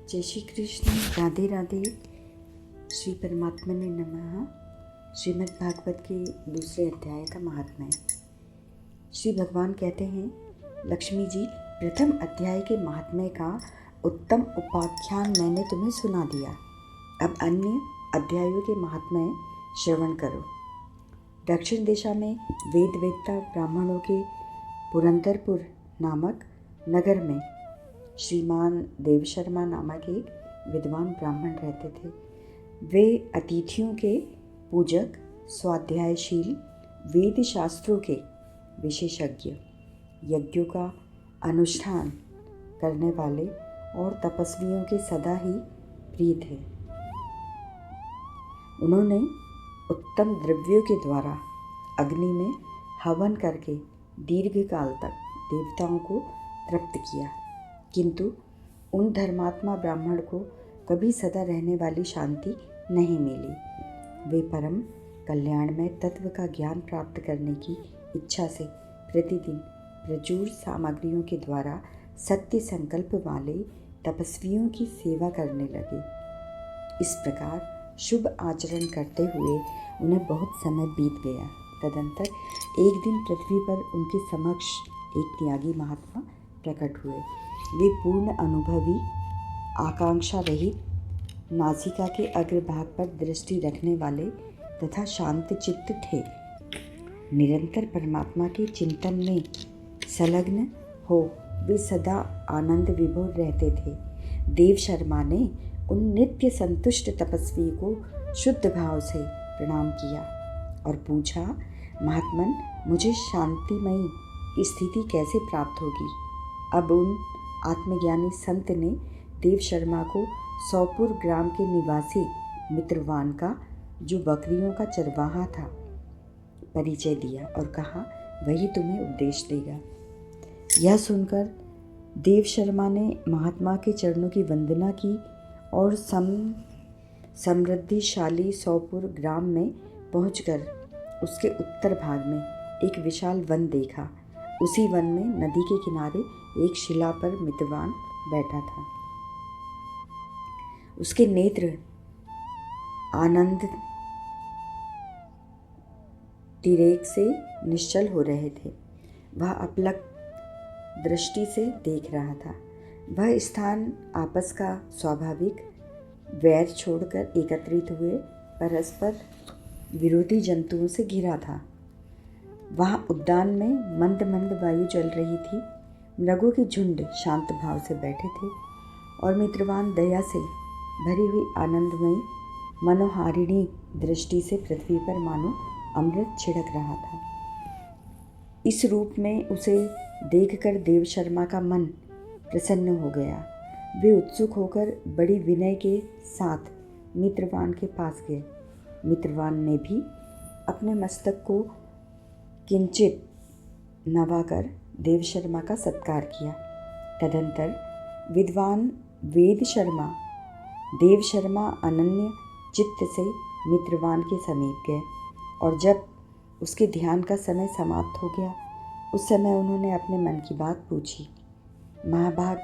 जय श्री कृष्ण, राधे राधे, श्री परमात्मा ने नमः। श्रीमद् भागवत के दूसरे अध्याय का महात्म्य। श्री भगवान कहते हैं, लक्ष्मी जी, प्रथम अध्याय के महात्म्य का उत्तम उपाख्यान मैंने तुम्हें सुना दिया। अब अन्य अध्यायों के महात्म्य श्रवण करो। दक्षिण दिशा में वेदवेत्ता ब्राह्मणों के पुरंदरपुर नामक नगर में श्रीमान देवशर्मा नामक एक विद्वान ब्राह्मण रहते थे। वे अतिथियों के पूजक, स्वाध्यायशील, वेद शास्त्रों के विशेषज्ञ, यज्ञों का अनुष्ठान करने वाले और तपस्वियों के सदा ही प्रिय थे। उन्होंने उत्तम द्रव्यों के द्वारा अग्नि में हवन करके दीर्घकाल तक देवताओं को तृप्त किया, किंतु उन धर्मात्मा ब्राह्मण को कभी सदा रहने वाली शांति नहीं मिली। वे परम कल्याणमय तत्व का ज्ञान प्राप्त करने की इच्छा से प्रतिदिन प्रचुर सामग्रियों के द्वारा सत्य संकल्प वाले तपस्वियों की सेवा करने लगे। इस प्रकार शुभ आचरण करते हुए उन्हें बहुत समय बीत गया। तदंतर एक दिन पृथ्वी पर उनके समक्ष एक त्यागी महात्मा प्रकट हुए। वे पूर्ण अनुभवी, आकांक्षा रहित, नासिका के अग्रभाग पर दृष्टि रखने वाले तथा शांत चित्त थे। निरंतर परमात्मा के चिंतन में संलग्न हो वे सदा आनंद विभोर रहते थे। देव शर्मा ने उन नित्य संतुष्ट तपस्वी को शुद्ध भाव से प्रणाम किया और पूछा, महात्मन, मुझे शांतिमयी स्थिति कैसे प्राप्त होगी? अब उन आत्मज्ञानी संत ने देव शर्मा को सौपुर ग्राम के निवासी मित्रवान का, जो बकरियों का चरवाहा था, परिचय दिया और कहा, वही तुम्हें उपदेश देगा। यह सुनकर देव शर्मा ने महात्मा के चरणों की वंदना की और समृद्धिशाली सौपुर ग्राम में पहुंचकर उसके उत्तर भाग में एक विशाल वन देखा। उसी वन में नदी के किनारे एक शिला पर मितवान बैठा था। उसके नेत्र आनंद तिरेक से निश्चल हो रहे थे। वह अपलक दृष्टि से देख रहा था। वह स्थान आपस का स्वाभाविक वैर छोड़कर एकत्रित हुए परस्पर विरोधी जंतुओं से घिरा था। वहाँ उद्यान में मंद मंद वायु चल रही थी। मृगों के झुंड शांत भाव से बैठे थे और मित्रवान दया से भरी हुई आनंदमयी मनोहारिणी दृष्टि से पृथ्वी पर मानो अमृत छिड़क रहा था। इस रूप में उसे देखकर देव शर्मा का मन प्रसन्न हो गया। वे उत्सुक होकर बड़ी विनय के साथ मित्रवान के पास गए। मित्रवान ने भी अपने मस्तक को किंचित नवाकर देव शर्मा का सत्कार किया। तदंतर विद्वान देव शर्मा अनन्य चित्त से मित्रवान के समीप गए और जब उसके ध्यान का समय समाप्त हो गया, उस समय उन्होंने अपने मन की बात पूछी। महाभाग,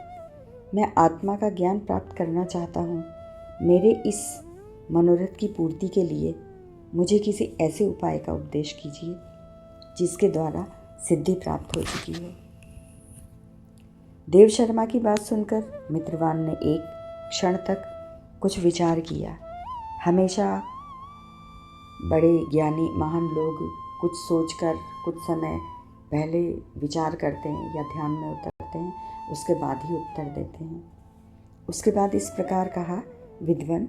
मैं आत्मा का ज्ञान प्राप्त करना चाहता हूँ। मेरे इस मनोरथ की पूर्ति के लिए मुझे किसी ऐसे उपाय का उपदेश कीजिए जिसके द्वारा सिद्धि प्राप्त हो चुकी है। देव शर्मा की बात सुनकर मित्रवान ने एक क्षण तक कुछ विचार किया। हमेशा बड़े ज्ञानी महान लोग कुछ सोचकर कुछ समय पहले विचार करते हैं या ध्यान में उतरते हैं, उसके बाद ही उत्तर देते हैं। उसके बाद इस प्रकार कहा, विद्वान,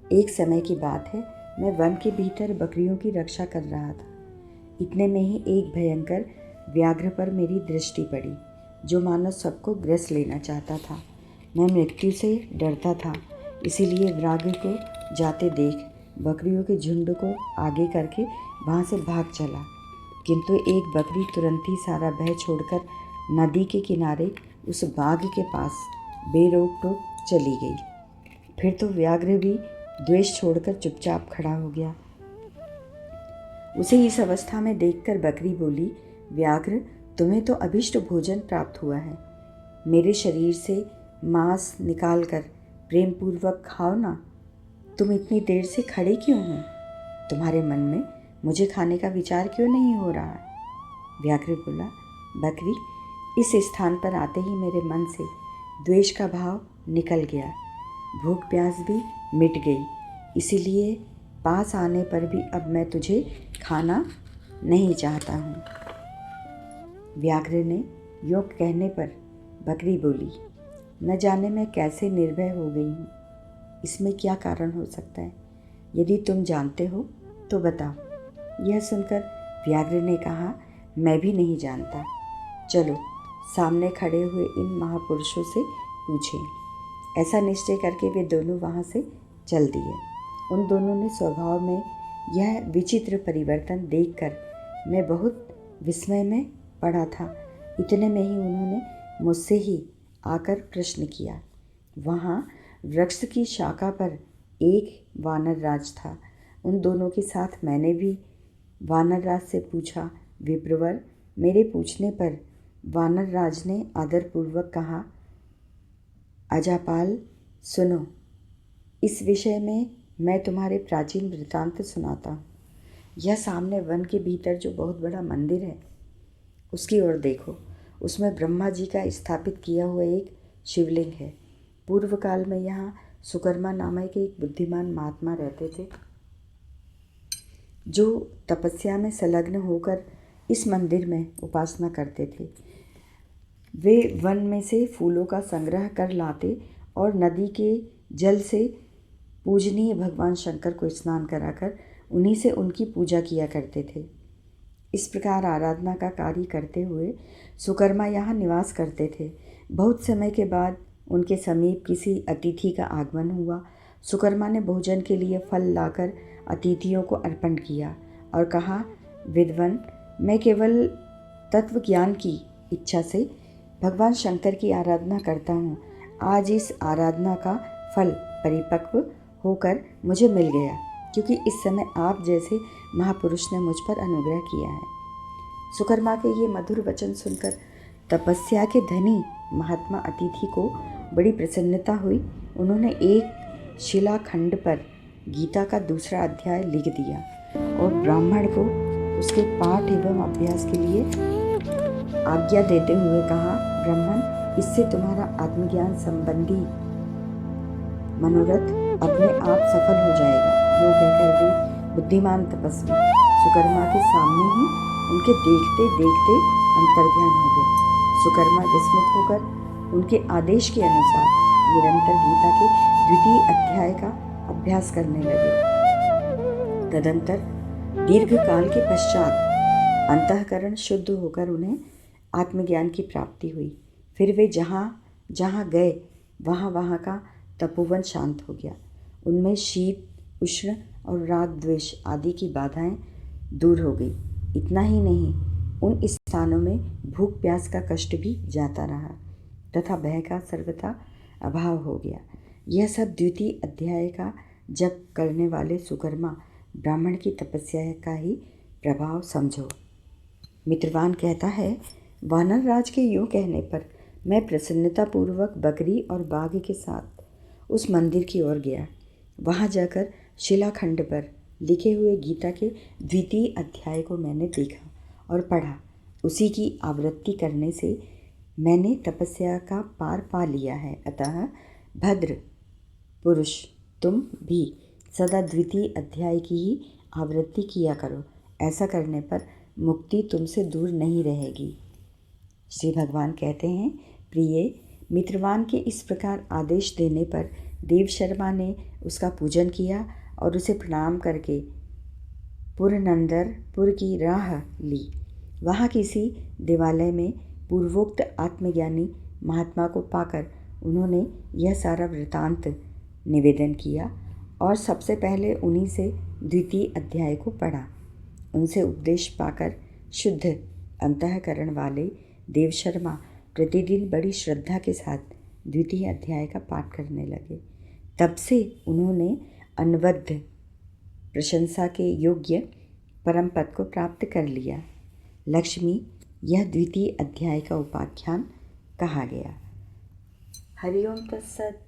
एक समय की बात है, मैं वन के भीतर बकरियों की रक्षा कर रहा था। इतने में ही एक भयंकर व्याघ्र पर मेरी दृष्टि पड़ी, जो मानो सबको ग्रस लेना चाहता था। मैं मृत्यु से डरता था, इसीलिए व्याघ्र को जाते देख बकरियों के झुंड को आगे करके वहाँ से भाग चला, किंतु एक बकरी तुरंत ही सारा भय छोड़कर नदी के किनारे उस बाघ के पास बेरोक टोक चली गई। फिर तो व्याघ्र भी द्वेष छोड़कर चुपचाप खड़ा हो गया। उसे इस अवस्था में देखकर बकरी बोली, व्याघ्र, तुम्हें तो अभिष्ट भोजन प्राप्त हुआ है। मेरे शरीर से मांस निकालकर प्रेम पूर्वक खाओ ना। तुम इतनी देर से खड़े क्यों हो? तुम्हारे मन में मुझे खाने का विचार क्यों नहीं हो रहा? व्याघ्र बोला, बकरी, इस स्थान पर आते ही मेरे मन से द्वेष का भाव निकल गया, भूख प्यास भी मिट गई। इसीलिए पास आने पर भी अब मैं तुझे खाना नहीं चाहता हूँ। व्याघ्र ने यूँ कहने पर बकरी बोली, न जाने मैं कैसे निर्भय हो गई हूँ। इसमें क्या कारण हो सकता है? यदि तुम जानते हो तो बताओ। यह सुनकर व्याघ्र ने कहा, मैं भी नहीं जानता। चलो सामने खड़े हुए इन महापुरुषों से पूछें। ऐसा निश्चय करके वे दोनों वहाँ से चल दिए। उन दोनों ने स्वभाव में यह विचित्र परिवर्तन देखकर मैं बहुत विस्मय में पड़ा था। इतने में ही उन्होंने मुझसे ही आकर प्रश्न किया। वहाँ वृक्ष की शाखा पर एक वानर राज था। उन दोनों के साथ मैंने भी वानर राज से पूछा। विप्रवर, मेरे पूछने पर वानर राज ने आदरपूर्वक कहा, अजापाल सुनो, इस विषय में मैं तुम्हारे प्राचीन वृत्तांत सुनाता हूँ। यह सामने वन के भीतर जो बहुत बड़ा मंदिर है उसकी ओर देखो। उसमें ब्रह्मा जी का स्थापित किया हुआ एक शिवलिंग है। पूर्व काल में यहाँ सुकर्मा नामक एक बुद्धिमान महात्मा रहते थे जो तपस्या में संलग्न होकर इस मंदिर में उपासना करते थे। वे वन में से फूलों का संग्रह कर लाते और नदी के जल से पूजनीय भगवान शंकर को स्नान कराकर उन्हीं से उनकी पूजा किया करते थे। इस प्रकार आराधना का कार्य करते हुए सुकर्मा यहाँ निवास करते थे। बहुत समय के बाद उनके समीप किसी अतिथि का आगमन हुआ। सुकर्मा ने भोजन के लिए फल लाकर अतिथियों को अर्पण किया और कहा, विद्वान, मैं केवल तत्व ज्ञान की इच्छा से भगवान शंकर की आराधना करता हूँ। आज इस आराधना का फल परिपक्व होकर मुझे मिल गया, क्योंकि इस समय आप जैसे महापुरुष ने मुझ पर अनुग्रह किया है। सुकर्मा के ये मधुर वचन सुनकर तपस्या के धनी महात्मा अतिथि को बड़ी प्रसन्नता हुई। उन्होंने एक शिलाखंड पर गीता का दूसरा अध्याय लिख दिया और ब्राह्मण को उसके पाठ एवं अभ्यास के लिए आज्ञा देते हुए कहा, ब्राह्मण, इससे तुम्हारा आत्मज्ञान संबंधी मनोरथ अपने आप सफल हो जाएगा। यूँ कहकर वे बुद्धिमान तपस्वी सुकर्मा के सामने ही उनके देखते देखते अंतर्ध्यान हो गए। सुकर्मा विस्मित होकर उनके आदेश के अनुसार निरंतर गीता के द्वितीय अध्याय का अभ्यास करने लगे। तदंतर दीर्घ काल के पश्चात अंतःकरण शुद्ध होकर उन्हें आत्मज्ञान की प्राप्ति हुई। फिर वे जहाँ जहाँ गए वहाँ का तपोवन शांत हो गया। उनमें शीत, उष्ण और राग द्वेष आदि की बाधाएं दूर हो गई। इतना ही नहीं, उन स्थानों में भूख प्यास का कष्ट भी जाता रहा तथा भय का सर्वथा अभाव हो गया। यह सब द्वितीय अध्याय का जप करने वाले सुकर्मा ब्राह्मण की तपस्या का ही प्रभाव समझो। मित्रवान कहता है, वानर राज के यूँ कहने पर मैं प्रसन्नतापूर्वक बकरी और बाघ के साथ उस मंदिर की ओर गया। वहाँ जाकर शिलाखंड पर लिखे हुए गीता के द्वितीय अध्याय को मैंने देखा और पढ़ा। उसी की आवृत्ति करने से मैंने तपस्या का पार पा लिया है। अतः भद्र पुरुष, तुम भी सदा द्वितीय अध्याय की ही आवृत्ति किया करो। ऐसा करने पर मुक्ति तुमसे दूर नहीं रहेगी। श्री भगवान कहते हैं, प्रिय मित्रवान के इस प्रकार आदेश देने पर देव शर्मा ने उसका पूजन किया और उसे प्रणाम करके पुरनंदरपुर की राह ली। वहाँ किसी देवालय में पूर्वोक्त आत्मज्ञानी महात्मा को पाकर उन्होंने यह सारा वृतांत निवेदन किया और सबसे पहले उन्हीं से द्वितीय अध्याय को पढ़ा। उनसे उपदेश पाकर शुद्ध अंतःकरण वाले देव शर्मा प्रतिदिन बड़ी श्रद्धा के साथ द्वितीय अध्याय का पाठ करने लगे। तब से उन्होंने अनवद्य प्रशंसा के योग्य परम पद को प्राप्त कर लिया। लक्ष्मी, यह द्वितीय अध्याय का उपाख्यान कहा गया। हरि ओम तत्सत।